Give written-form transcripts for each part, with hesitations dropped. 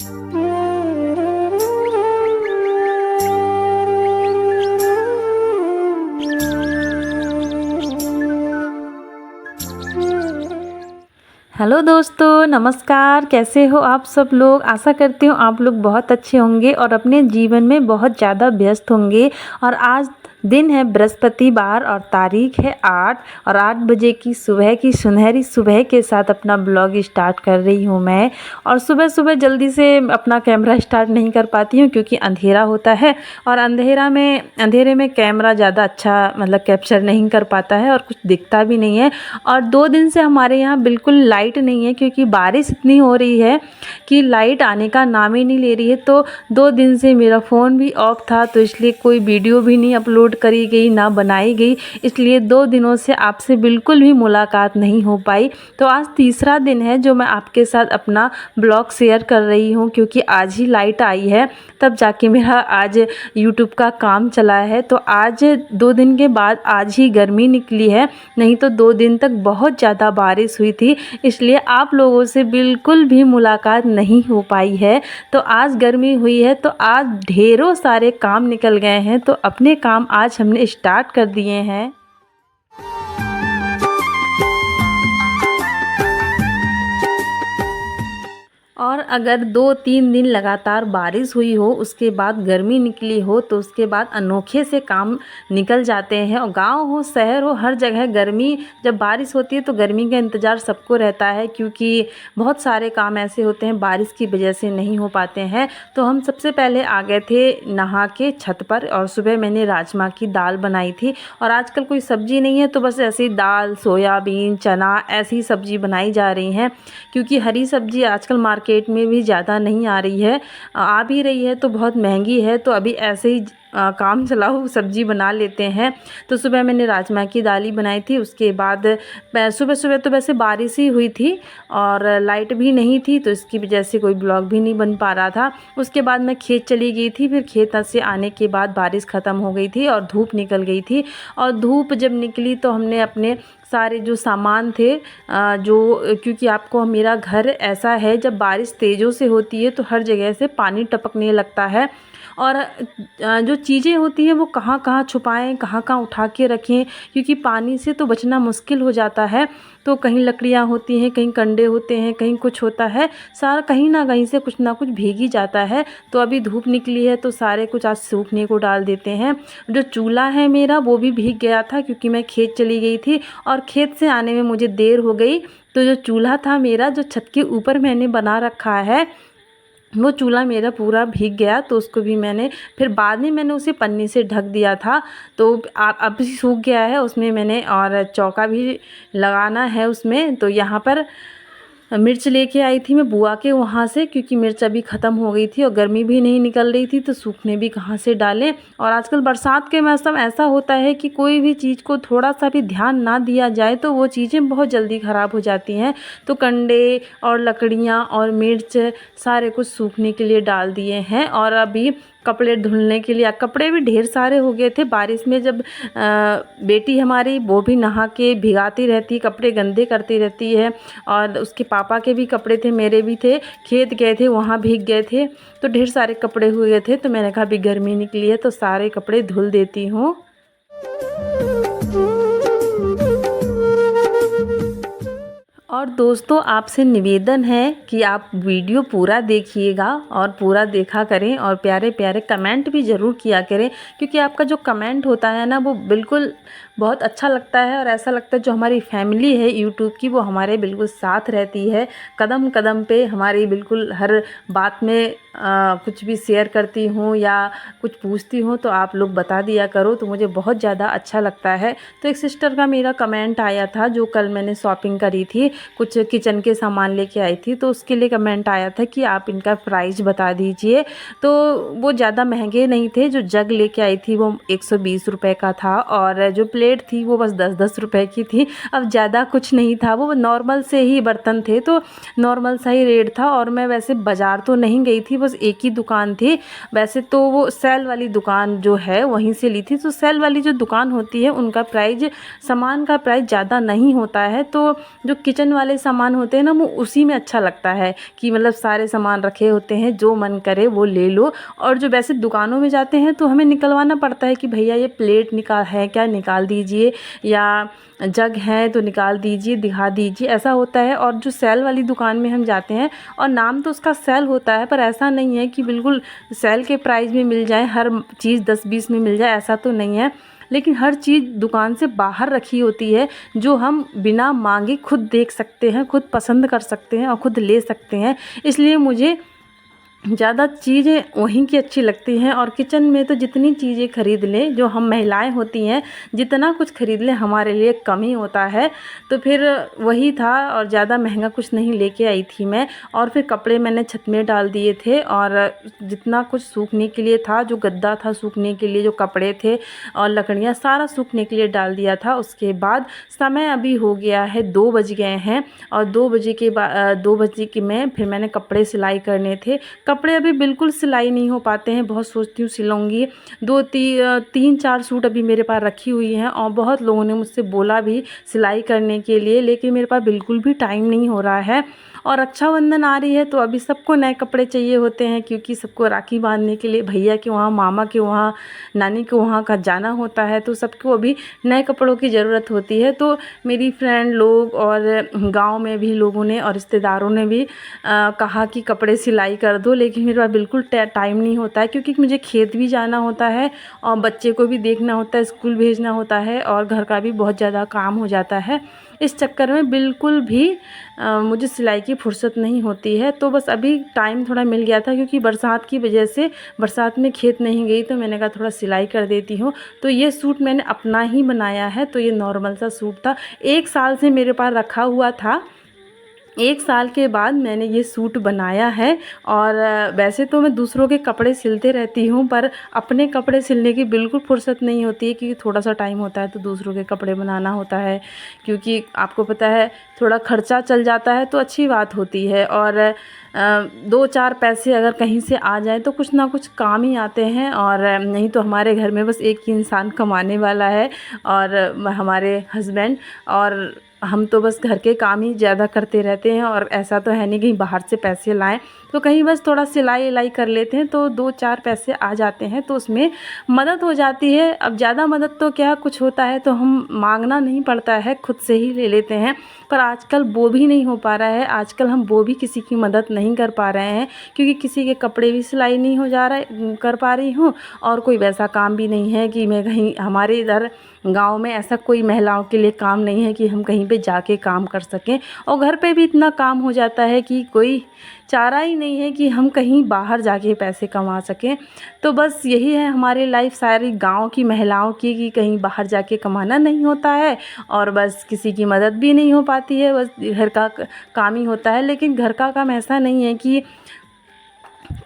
Hello दोस्तों, नमस्कार। कैसे हो आप सब लोग। आशा करती हूँ आप लोग बहुत अच्छे होंगे और अपने जीवन में बहुत ज़्यादा व्यस्त होंगे। और आज दिन है बृहस्पतिवार और तारीख है 8 और 8 बजे की सुबह की सुनहरी सुबह के साथ अपना ब्लॉग स्टार्ट कर रही हूँ मैं। और सुबह सुबह जल्दी से अपना कैमरा स्टार्ट नहीं कर पाती हूँ क्योंकि अंधेरा होता है और अंधेरे में कैमरा ज़्यादा अच्छा मतलब कैप्चर नहीं कर पाता है और कुछ दिखता भी नहीं है। और 2 दिन से हमारे यहाँ बिल्कुल लाइट नहीं है क्योंकि बारिश इतनी हो रही है कि लाइट आने का नाम ही नहीं ले रही है। तो 2 दिन से मेरा फ़ोन भी ऑफ था, तो इसलिए कोई वीडियो भी नहीं अपलोड करी गई, ना बनाई गई। इसलिए 2 दिनों से आपसे बिल्कुल भी मुलाकात नहीं हो पाई। तो आज तीसरा दिन है जो मैं आपके साथ अपना ब्लॉग शेयर कर रही हूँ क्योंकि आज ही लाइट आई है, तब जाके मेरा आज यूट्यूब का काम चला है। तो आज 2 दिन के बाद आज ही गर्मी निकली है, नहीं तो 2 दिन तक बहुत ज़्यादा बारिश हुई थी, इसलिए आप लोगों से बिल्कुल भी मुलाकात नहीं हो पाई है। तो आज गर्मी हुई है तो आज ढेरों सारे काम निकल गए हैं, तो अपने काम आज हमने स्टार्ट कर दिए हैं। और अगर 2-3 दिन लगातार बारिश हुई हो, उसके बाद गर्मी निकली हो, तो उसके बाद अनोखे से काम निकल जाते हैं। और गांव हो शहर हो, हर जगह गर्मी जब बारिश होती है तो गर्मी का इंतज़ार सबको रहता है क्योंकि बहुत सारे काम ऐसे होते हैं बारिश की वजह से नहीं हो पाते हैं। तो हम सबसे पहले आ गए थे नहा के छत पर और सुबह मैंने राजमा की दाल बनाई थी। और आजकल कोई सब्ज़ी नहीं है तो बस ऐसे ही दाल, सोयाबीन, चना ऐसी सब्ज़ी बनाई जा रही हैं क्योंकि हरी सब्ज़ी आजकल मार्केट में भी ज़्यादा नहीं आ रही है, आ भी रही है तो बहुत महंगी है। तो अभी ऐसे ही काम चलाओ सब्ज़ी बना लेते हैं। तो सुबह मैंने राजमा की दाल ही बनाई थी। उसके बाद सुबह सुबह तो वैसे बारिश ही हुई थी और लाइट भी नहीं थी, तो इसकी वजह से कोई ब्लॉग भी नहीं बन पा रहा था। उसके बाद मैं खेत चली गई थी, फिर खेत से आने के बाद बारिश ख़त्म हो गई थी और धूप निकल गई थी। और धूप जब निकली तो हमने अपने सारे जो सामान थे क्योंकि आपको मेरा घर ऐसा है जब बारिश तेज़ों से होती है तो हर जगह से पानी टपकने लगता है और जो चीज़ें होती हैं वो कहाँ कहाँ छुपाएं, कहाँ कहाँ उठा के रखें क्योंकि पानी से तो बचना मुश्किल हो जाता है। तो कहीं लकड़ियाँ होती हैं, कहीं कंडे होते हैं, कहीं कुछ होता है, सारा कहीं ना कहीं से कुछ ना कुछ भीग ही जाता है। तो अभी धूप निकली है तो सारे कुछ आज सूखने को डाल देते हैं। जो चूल्हा है मेरा वो भी भीग गया था क्योंकि मैं खेत चली गई थी और खेत से आने में मुझे देर हो गई। तो जो चूल्हा था मेरा जो छत के ऊपर मैंने बना रखा है वो चूल्हा मेरा पूरा भीग गया। तो उसको भी मैंने फिर बाद में मैंने उसे पन्नी से ढक दिया था, तो अब सूख गया है उसमें मैंने। और चौका भी लगाना है उसमें। तो यहाँ पर मिर्च लेके आई थी मैं बुआ के वहाँ से क्योंकि मिर्च अभी ख़त्म हो गई थी और गर्मी भी नहीं निकल रही थी, तो सूखने भी कहाँ से डालें। और आजकल बरसात के मौसम ऐसा होता है कि कोई भी चीज़ को थोड़ा सा भी ध्यान ना दिया जाए तो वो चीज़ें बहुत जल्दी ख़राब हो जाती हैं। तो कंडे और लकड़ियाँ और मिर्च सारे कुछ सूखने के लिए डाल दिए हैं। और अभी कपड़े धुलने के लिए कपड़े भी ढेर सारे हो गए थे बारिश में। जब बेटी हमारी वो भी नहा के भिगाती रहती, कपड़े गंदे करती रहती है। और उसके पापा के भी कपड़े थे, मेरे भी थे, खेत गए थे वहाँ भीग गए थे, तो ढेर सारे कपड़े हुए थे। तो मैंने कहा अभी गर्मी निकली है तो सारे कपड़े धुल देती हूँ। और दोस्तों आपसे निवेदन है कि आप वीडियो पूरा देखिएगा और पूरा देखा करें और प्यारे प्यारे कमेंट भी ज़रूर किया करें क्योंकि आपका जो कमेंट होता है ना वो बिल्कुल बहुत अच्छा लगता है। और ऐसा लगता है जो हमारी फैमिली है यूट्यूब की वो हमारे बिल्कुल साथ रहती है, कदम कदम पे हमारी बिल्कुल हर बात में कुछ भी शेयर करती हूँ या कुछ पूछती हूँ तो आप लोग बता दिया करो, तो मुझे बहुत ज़्यादा अच्छा लगता है। तो एक सिस्टर का मेरा कमेंट आया था जो कल मैंने शॉपिंग करी थी, कुछ किचन के सामान लेके आई थी, तो उसके लिए कमेंट आया था कि आप इनका प्राइस बता दीजिए। तो वो ज़्यादा महंगे नहीं थे, जो जग लेके आई थी वो 120 रुपये का था और जो प्लेट थी वो बस 10-10 रुपए की थी। अब ज़्यादा कुछ नहीं था, वो नॉर्मल से ही बर्तन थे तो नॉर्मल सा ही रेट था। और मैं वैसे बाज़ार तो नहीं गई थी, बस एक ही दुकान थी। वैसे तो वो सेल वाली दुकान जो है वहीं से ली थी। तो सेल वाली जो दुकान होती है उनका प्राइस, सामान का प्राइस ज़्यादा नहीं होता है। तो जो किचन वाले सामान होते हैं ना, वो उसी में अच्छा लगता है कि मतलब सारे सामान रखे होते हैं, जो मन करे वो ले लो। और जो वैसे दुकानों में जाते हैं तो हमें निकलवाना पड़ता है कि भैया ये प्लेट निकाल है क्या, निकाल दीजिए, या जग है तो निकाल दीजिए, दिखा दीजिए, ऐसा होता है। और जो सेल वाली दुकान में हम जाते हैं, और नाम तो उसका सेल होता है, पर ऐसा नहीं है कि बिल्कुल सेल के प्राइस में मिल जाए, हर चीज़ 10-20 में मिल जाए, ऐसा तो नहीं है। लेकिन हर चीज़ दुकान से बाहर रखी होती है, जो हम बिना मांगे खुद देख सकते हैं, खुद पसंद कर सकते हैं और खुद ले सकते हैं। इसलिए मुझे ज़्यादा चीज़ें वहीं की अच्छी लगती हैं। और किचन में तो जितनी चीज़ें ख़रीद लें, जो हम महिलाएं होती हैं, जितना कुछ ख़रीद लें हमारे लिए कम ही होता है। तो फिर वही था, और ज़्यादा महंगा कुछ नहीं लेके आई थी मैं। और फिर कपड़े मैंने छत में डाल दिए थे, और जितना कुछ सूखने के लिए था, जो गद्दा था सूखने के लिए, जो कपड़े थे और लकड़ियाँ, सारा सूखने के लिए डाल दिया था। उसके बाद समय अभी हो गया है 2 बज गए हैं, और 2 बजे के बाद 2 बजे के में फिर मैंने कपड़े सिलाई करने थे। कपड़े अभी बिल्कुल सिलाई नहीं हो पाते हैं, बहुत सोचती हूँ सिलूँगी। 3-4 सूट अभी मेरे पास रखी हुई हैं, और बहुत लोगों ने मुझसे बोला भी सिलाई करने के लिए, लेकिन मेरे पास बिल्कुल भी टाइम नहीं हो रहा है। और रक्षाबंधन आ रही है तो अभी सबको नए कपड़े चाहिए होते हैं, क्योंकि सबको राखी बांधने के लिए भैया के वहाँ, मामा के वहाँ, नानी के वहाँ का जाना होता है। तो सबको अभी नए कपड़ों की ज़रूरत होती है। तो मेरी फ्रेंड लोग और गाँव में भी लोगों ने और रिश्तेदारों ने भी कहा कि कपड़े सिलाई कर दो, लेकिन मेरे पास बिल्कुल टाइम नहीं होता है, क्योंकि मुझे खेत भी जाना होता है, और बच्चे को भी देखना होता है, स्कूल भेजना होता है, और घर का भी बहुत ज़्यादा काम हो जाता है। इस चक्कर में बिल्कुल भी मुझे सिलाई की फुर्सत नहीं होती है। तो बस अभी टाइम थोड़ा मिल गया था, क्योंकि बरसात की वजह से बरसात में खेत नहीं गई, तो मैंने कहा थोड़ा सिलाई कर देती हूँ। तो ये सूट मैंने अपना ही बनाया है। तो ये नॉर्मल सा सूट था, 1 साल से मेरे पास रखा हुआ था। 1 साल के बाद मैंने ये सूट बनाया है। और वैसे तो मैं दूसरों के कपड़े सिलते रहती हूँ, पर अपने कपड़े सिलने की बिल्कुल फुर्सत नहीं होती है, क्योंकि थोड़ा सा टाइम होता है तो दूसरों के कपड़े बनाना होता है। क्योंकि आपको पता है थोड़ा खर्चा चल जाता है तो अच्छी बात होती है। और 2-4 पैसे अगर कहीं से आ जाए तो कुछ ना कुछ काम ही आते हैं। और नहीं तो हमारे घर में बस एक ही इंसान कमाने वाला है, और हमारे हस्बैंड, और हम तो बस घर के काम ही ज़्यादा करते रहते हैं। और ऐसा तो है नहीं कहीं बाहर से पैसे लाएं, तो कहीं बस थोड़ा सिलाई उलाई कर लेते हैं तो 2-4 पैसे आ जाते हैं, तो उसमें मदद हो जाती है। अब ज़्यादा मदद तो क्या, कुछ होता है तो हम मांगना नहीं पड़ता है, खुद से ही ले लेते हैं। पर आजकल वो भी नहीं हो पा रहा है, आजकल हम वो भी किसी की मदद नहीं कर पा रहे हैं, क्योंकि किसी के कपड़े भी सिलाई नहीं हो जा रहा कर पा रही हूँ। और कोई वैसा काम भी नहीं है कि मैं कहीं, हमारे इधर गांव में ऐसा कोई महिलाओं के लिए काम नहीं है कि हम कहीं पे जाके काम कर सकें। और घर पे भी इतना काम हो जाता है कि कोई चारा ही नहीं है कि हम कहीं बाहर जाके पैसे कमा सकें। तो बस यही है हमारी लाइफ सारी गांव की महिलाओं की, कि कहीं बाहर जाके कमाना नहीं होता है, और बस किसी की मदद भी नहीं हो पाती है, बस घर का काम ही होता है। लेकिन घर का काम ऐसा नहीं है कि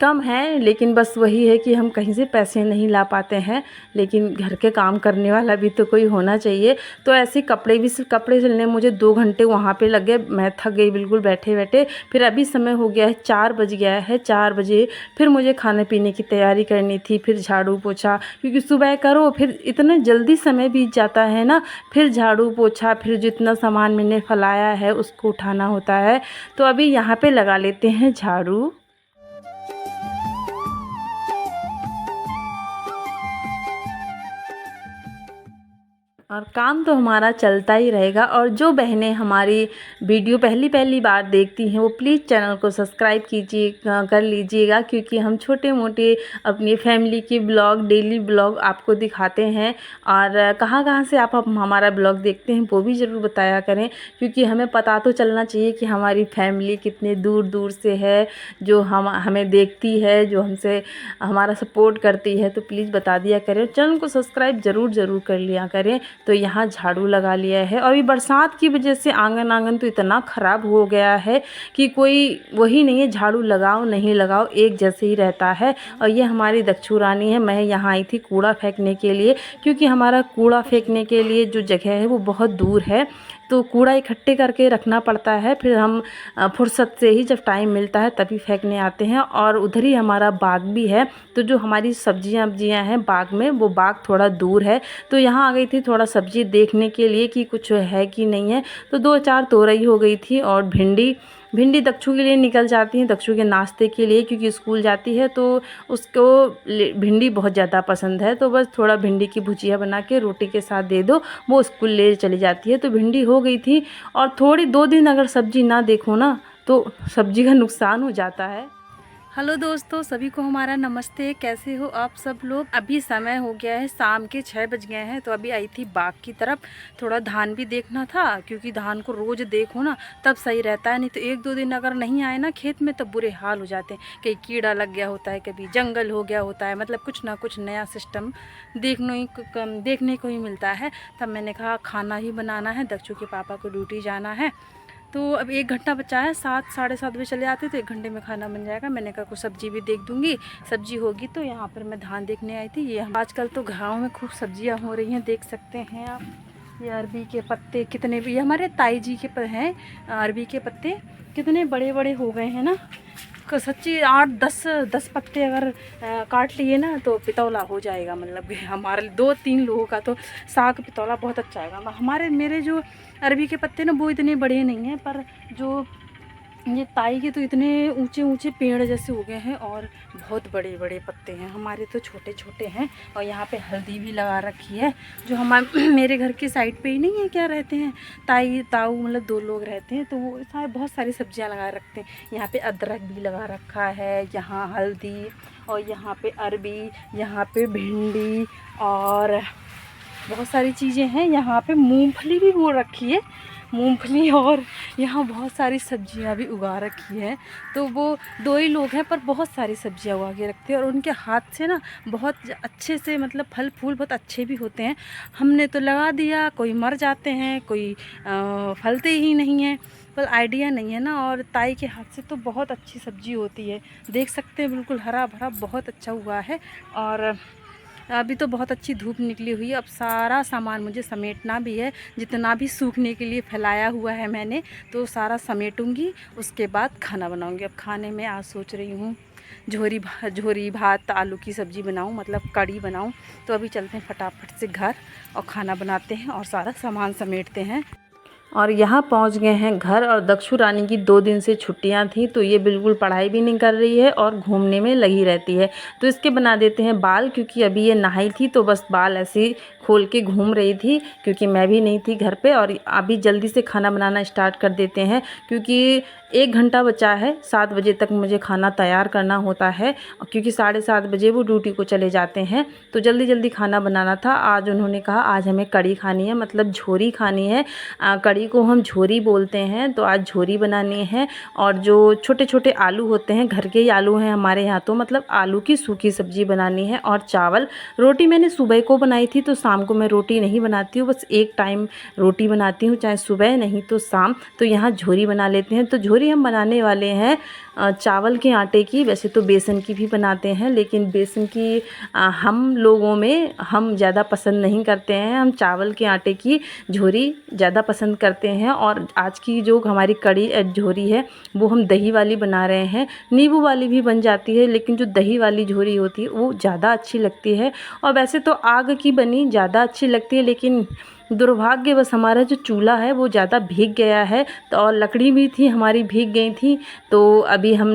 कम है, लेकिन बस वही है कि हम कहीं से पैसे नहीं ला पाते हैं, लेकिन घर के काम करने वाला भी तो कोई होना चाहिए। तो ऐसे कपड़े सिलने मुझे 2 घंटे वहाँ पे लग गए, मैं थक गई बिल्कुल बैठे बैठे। फिर अभी समय हो गया है 4 बज गया है, 4 बजे फिर मुझे खाने पीने की तैयारी करनी थी, फिर झाड़ू पोछा, क्योंकि सुबह करो फिर इतना जल्दी समय बीत जाता है ना, फिर झाड़ू पोछा, फिर जितना सामान मैंने फैलाया है उसको उठाना होता है। तो अभी यहाँ पे लगा लेते हैं झाड़ू। और काम तो हमारा चलता ही रहेगा। और जो बहनें हमारी वीडियो पहली पहली बार देखती हैं वो प्लीज़ चैनल को सब्सक्राइब कर लीजिएगा, क्योंकि हम छोटे मोटे अपनी फैमिली की ब्लॉग, डेली ब्लॉग आपको दिखाते हैं। और कहाँ कहाँ से आप हमारा ब्लॉग देखते हैं वो भी ज़रूर बताया करें, क्योंकि हमें पता तो चलना चाहिए कि हमारी फैमिली कितने दूर दूर से है, जो हमें देखती है, जो हमसे हमारा सपोर्ट करती है। तो प्लीज़ बता दिया करें, चैनल को सब्सक्राइब ज़रूर कर लिया करें। तो यहाँ झाड़ू लगा लिया है। और ये बरसात की वजह से आंगन तो इतना ख़राब हो गया है कि कोई वही नहीं है, झाड़ू लगाओ नहीं लगाओ एक जैसे ही रहता है। और ये हमारी दक्षु रानी है। मैं यहाँ आई थी कूड़ा फेंकने के लिए, क्योंकि हमारा कूड़ा फेंकने के लिए जो जगह है वो बहुत दूर है, तो कूड़ा इकट्ठे करके रखना पड़ता है। फिर हम फुर्सत से ही जब टाइम मिलता है तभी फेंकने आते हैं। और उधर ही हमारा बाग भी है, तो जो हमारी सब्जियां हैं बाग में, वो बाग थोड़ा दूर है। तो यहाँ आ गई थी थोड़ा सब्जी देखने के लिए कि कुछ है कि नहीं है। तो 2-4 तोरई हो गई थी और भिंडी दक्षु के लिए निकल जाती हैं, दक्षु के नाश्ते के लिए, क्योंकि स्कूल जाती है तो उसको भिंडी बहुत ज़्यादा पसंद है। तो बस थोड़ा भिंडी की भुजिया बना के रोटी के साथ दे दो, वो स्कूल ले चली जाती है। तो भिंडी हो गई थी। और थोड़ी 2 दिन अगर सब्जी ना देखो ना तो सब्जी का नुकसान हो जाता है। हेलो दोस्तों, सभी को हमारा नमस्ते। कैसे हो आप सब लोग? अभी समय हो गया है, शाम के 6 बज गए हैं। तो अभी आई थी बाग की तरफ, थोड़ा धान भी देखना था, क्योंकि धान को रोज़ देखो ना तब सही रहता है, नहीं तो 1-2 दिन अगर नहीं आए ना खेत में तब बुरे हाल हो जाते हैं। कहीं कीड़ा लग गया होता है, कभी जंगल हो गया होता है, मतलब कुछ ना कुछ नया सिस्टम देखने को ही मिलता है। तब मैंने कहा खाना ही बनाना है, दक्षु के पापा को ड्यूटी जाना है। तो अब 1 घंटा बचा है, 7 साढ़े 7 बजे चले आते तो 1 घंटे में खाना बन जाएगा। मैंने कहा कुछ सब्जी भी देख दूंगी, सब्जी होगी। तो यहाँ पर मैं धान देखने आई थी। ये आजकल तो गाँव में खूब सब्जियाँ हो रही हैं, देख सकते हैं आप। ये अरबी के पत्ते कितने भी, हमारे ताई जी के हैं अरबी के पत्ते, कितने बड़े बड़े हो गए हैं ना। सच्ची 8-10 पत्ते अगर काट लिए ना तो पितौला हो जाएगा। मतलब हमारे 2-3 लोगों का तो साग पितौला बहुत अच्छा आएगा। मेरे जो अरबी के पत्ते ना वो इतने बड़े नहीं हैं, पर जो ये ताई के तो इतने ऊंचे ऊंचे पेड़ जैसे हो गए हैं और बहुत बड़े बड़े पत्ते हैं। हमारे तो छोटे छोटे हैं। और यहाँ पे हल्दी भी लगा रखी है। जो हमारे मेरे घर के साइड पे ही नहीं है, क्या रहते हैं ताई ताऊ, मतलब 2 लोग रहते हैं, तो वो सारे बहुत सारी सब्जियाँ लगा रखते हैं। यहाँ पे अदरक भी लगा रखा है, यहाँ हल्दी, और यहाँ पे अरबी, यहाँ पे भिंडी, और बहुत सारी चीज़ें हैं। यहाँ पे मूंगफली भी बो रखी है, मूंगफली, और यहाँ बहुत सारी सब्जियाँ भी उगा रखी है। तो वो 2 ही लोग हैं, पर बहुत सारी सब्जियाँ उगा के रखते हैं। और उनके हाथ से ना बहुत अच्छे से, मतलब फल फूल बहुत अच्छे भी होते हैं। हमने तो लगा दिया, कोई मर जाते हैं, कोई फलते ही नहीं हैं, पर आइडिया नहीं है ना। और ताई के हाथ से तो बहुत अच्छी सब्जी होती है, देख सकते हैं बिल्कुल हरा भरा बहुत अच्छा हुआ है। और अभी तो बहुत अच्छी धूप निकली हुई है। अब सारा सामान मुझे समेटना भी है, जितना भी सूखने के लिए फैलाया हुआ है मैंने, तो सारा समेटूंगी, उसके बाद खाना बनाऊंगी। अब खाने में आज सोच रही हूँ झोरी भात आलू की सब्ज़ी बनाऊं, मतलब कड़ी बनाऊं। तो अभी चलते हैं फटाफट से घर और खाना बनाते हैं और सारा सामान समेटते हैं। और यहाँ पहुँच गए हैं घर। और दक्षु रानी की 2 दिन से छुट्टियाँ थी, तो ये बिल्कुल पढ़ाई भी नहीं कर रही है और घूमने में लगी रहती है। तो इसके बना देते हैं बाल, क्योंकि अभी ये नहाई थी तो बस बाल ऐसे ही खोल के घूम रही थी, क्योंकि मैं भी नहीं थी घर पे। और अभी जल्दी से खाना बनाना स्टार्ट कर देते हैं, क्योंकि 1 घंटा बचा है, 7 बजे तक मुझे खाना तैयार करना होता है, क्योंकि 7:30 बजे वो ड्यूटी को चले जाते हैं। तो जल्दी जल्दी खाना बनाना था। आज उन्होंने कहा आज हमें कड़ी खानी है, मतलब झोरी खानी है। कड़ी को हम झोरी बोलते हैं, तो आज झोरी बनानी है। और जो छोटे छोटे आलू होते हैं, घर के ही आलू हैं हमारे यहाँ, तो मतलब आलू की सूखी सब्जी बनानी है। और चावल, रोटी मैंने सुबह को बनाई थी, तो शाम को मैं रोटी नहीं बनाती हूँ, बस एक टाइम रोटी बनाती हूँ, चाहे सुबह नहीं तो शाम। तो यहाँ झोरी बना लेते हैं। तो झोरी हम बनाने वाले हैं चावल के आटे की। वैसे तो बेसन की भी बनाते हैं, लेकिन बेसन की हम लोगों में हम ज़्यादा पसंद नहीं करते हैं। हम चावल के आटे की झोरी ज़्यादा पसंद करते हैं। और आज की जो हमारी कड़ी झोरी है वो हम दही वाली बना रहे हैं। नींबू वाली भी बन जाती है, लेकिन जो दही वाली झोरी होती है वो ज़्यादा अच्छी लगती है। और वैसे तो आग की बनी ज़्यादा अच्छी लगती है, लेकिन दुर्भाग्यवश हमारा जो चूल्हा है वो ज़्यादा भीग गया है, तो और लकड़ी भी थी हमारी भीग गई थी, तो अभी हम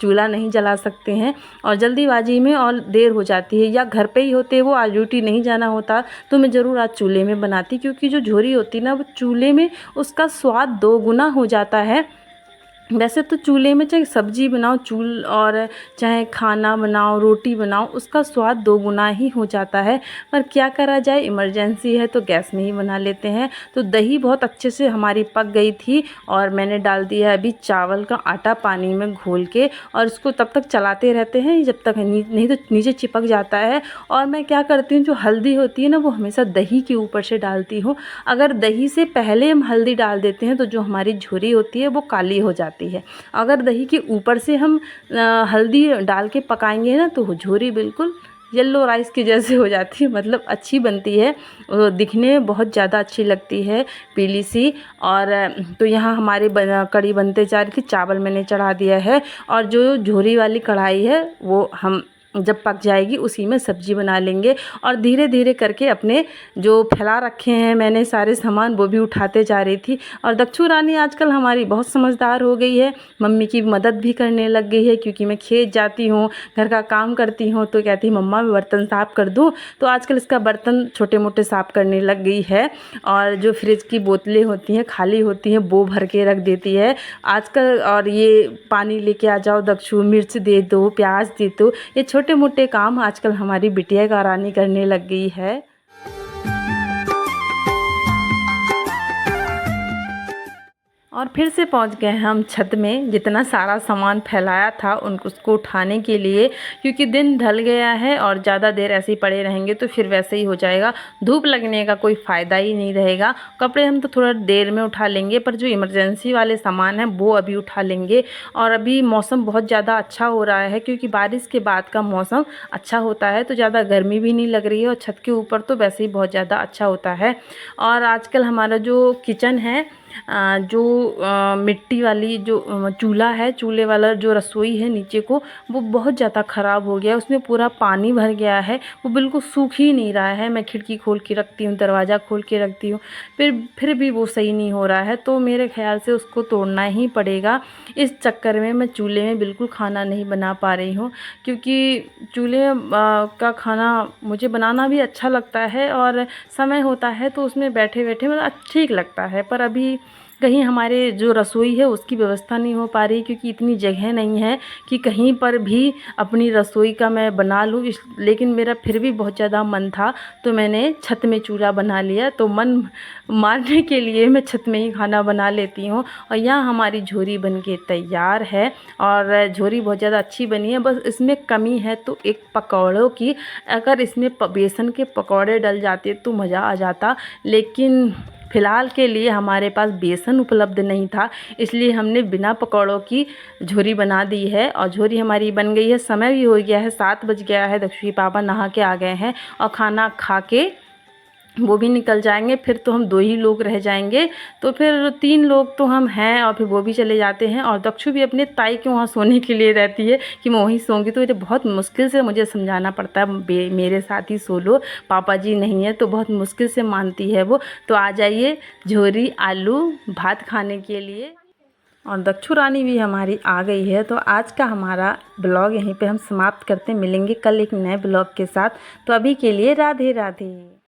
चूल्हा नहीं जला सकते हैं। और जल्दीबाजी में और देर हो जाती है, या घर पे ही होते वो आज ड्यूटी नहीं जाना होता तो मैं ज़रूर आज चूल्हे में बनाती, क्योंकि जो झोरी होती ना वो चूल्हे में उसका स्वाद 2 गुना हो जाता है। वैसे तो चूल्हे में चाहे सब्जी बनाओ और चाहे खाना बनाओ, रोटी बनाओ, उसका स्वाद दोगुना ही हो जाता है। पर क्या करा जाए, इमरजेंसी है तो गैस में ही बना लेते हैं। तो दही बहुत अच्छे से हमारी पक गई थी और मैंने डाल दिया अभी चावल का आटा पानी में घोल के, और उसको तब तक चलाते रहते हैं जब तक नहीं तो नीचे चिपक जाता है। और मैं क्या करती हूँ, जो हल्दी होती है ना, वो हमेशा दही के ऊपर से डालती हूँ। अगर दही से पहले हम हल्दी डाल देते हैं तो जो हमारी झुर्री होती है वो काली हो जाती है। अगर दही के ऊपर से हम हल्दी डाल के पकाएंगे ना तो झुर्री बिल्कुल येलो राइस की जैसे हो जाती है, मतलब अच्छी बनती है, दिखने में बहुत ज़्यादा अच्छी लगती है, पीली सी। और तो यहाँ हमारी कढ़ी बनते जा रही थी, चावल मैंने चढ़ा दिया है, और जो झुर्री वाली कढ़ाई है वो हम जब पक जाएगी उसी में सब्जी बना लेंगे। और धीरे धीरे करके अपने जो फैला रखे हैं मैंने सारे सामान वो भी उठाते जा रही थी। और दक्षु रानी आजकल हमारी बहुत समझदार हो गई है, मम्मी की मदद भी करने लग गई है, क्योंकि मैं खेत जाती हूँ, घर का काम करती हूँ, तो कहती है मम्मा मैं बर्तन साफ़ कर दूँ। तो आजकल इसका बर्तन छोटे मोटे साफ़ करने लग गई है। और जो फ्रिज की बोतलें होती हैं खाली होती हैं वो भर के रख देती है आजकल। और ये पानी लेके आ जाओ दक्षु, मिर्च दे दो, प्याज दे दो, ये छोटे मोटे काम आजकल हमारी बिटिया का रानी करने लग गई है। और फिर से पहुंच गए हम छत में, जितना सारा सामान फैलाया था उसको उठाने के लिए, क्योंकि दिन ढल गया है और ज़्यादा देर ऐसे ही पड़े रहेंगे तो फिर वैसे ही हो जाएगा, धूप लगने का कोई फ़ायदा ही नहीं रहेगा। कपड़े हम तो थोड़ा देर में उठा लेंगे, पर जो इमरजेंसी वाले सामान हैं वो अभी उठा लेंगे। और अभी मौसम बहुत ज़्यादा अच्छा हो रहा है, क्योंकि बारिश के बाद का मौसम अच्छा होता है तो ज़्यादा गर्मी भी नहीं लग रही है, और छत के ऊपर तो वैसे ही बहुत ज़्यादा अच्छा होता है। और आजकल हमारा जो किचन है, जो मिट्टी वाली जो चूल्हा है, चूल्हे वाला जो रसोई है नीचे को, वो बहुत ज़्यादा ख़राब हो गया है, उसमें पूरा पानी भर गया है, वो बिल्कुल सूख ही नहीं रहा है। मैं खिड़की खोल के रखती हूँ, दरवाज़ा खोल के रखती हूँ, फिर भी वो सही नहीं हो रहा है, तो मेरे ख्याल से उसको तोड़ना ही पड़ेगा। इस चक्कर में मैं चूल्हे में बिल्कुल खाना नहीं बना पा रही हूँ, क्योंकि चूल्हे का खाना मुझे बनाना भी अच्छा लगता है, और समय होता है तो उसमें बैठे बैठे मतलब ठीक लगता है। पर अभी कहीं हमारे जो रसोई है उसकी व्यवस्था नहीं हो पा रही, क्योंकि इतनी जगह नहीं है कि कहीं पर भी अपनी रसोई का मैं बना लूँ। लेकिन मेरा फिर भी बहुत ज़्यादा मन था तो मैंने छत में चूल्हा बना लिया, तो मन मारने के लिए मैं छत में ही खाना बना लेती हूँ। और यहाँ हमारी झोरी बन के तैयार है, और झोरी बहुत ज़्यादा अच्छी बनी है, बस इसमें कमी है तो एक पकौड़ों की। अगर इसमें बेसन के पकौड़े डल जाते तो मज़ा आ जाता, लेकिन फ़िलहाल के लिए हमारे पास बेसन उपलब्ध नहीं था, इसलिए हमने बिना पकौड़ों की झोरी बना दी है। और झोरी हमारी बन गई है, समय भी हो गया है, 7 बज गया है, दक्षु के पापा नहा के आ गए हैं और खाना खा के वो भी निकल जाएंगे। फिर तो हम 2 ही लोग रह जाएंगे, तो फिर 3 लोग तो हम हैं, और फिर वो भी चले जाते हैं। और दक्षु भी अपने ताई के वहाँ सोने के लिए रहती है कि मैं वहीं सोऊंगी, तो ये बहुत मुश्किल से मुझे समझाना पड़ता है मेरे साथ ही सो लो, पापा जी नहीं है, तो बहुत मुश्किल से मानती है वो। तो आ जाइए झोरी आलू भात खाने के लिए। और दक्षु रानी भी हमारी आ गई है। तो आज का हमारा ब्लॉग यहीं पे हम समाप्त करते हैं, मिलेंगे कल एक नए ब्लॉग के साथ। तो अभी के लिए राधे राधे।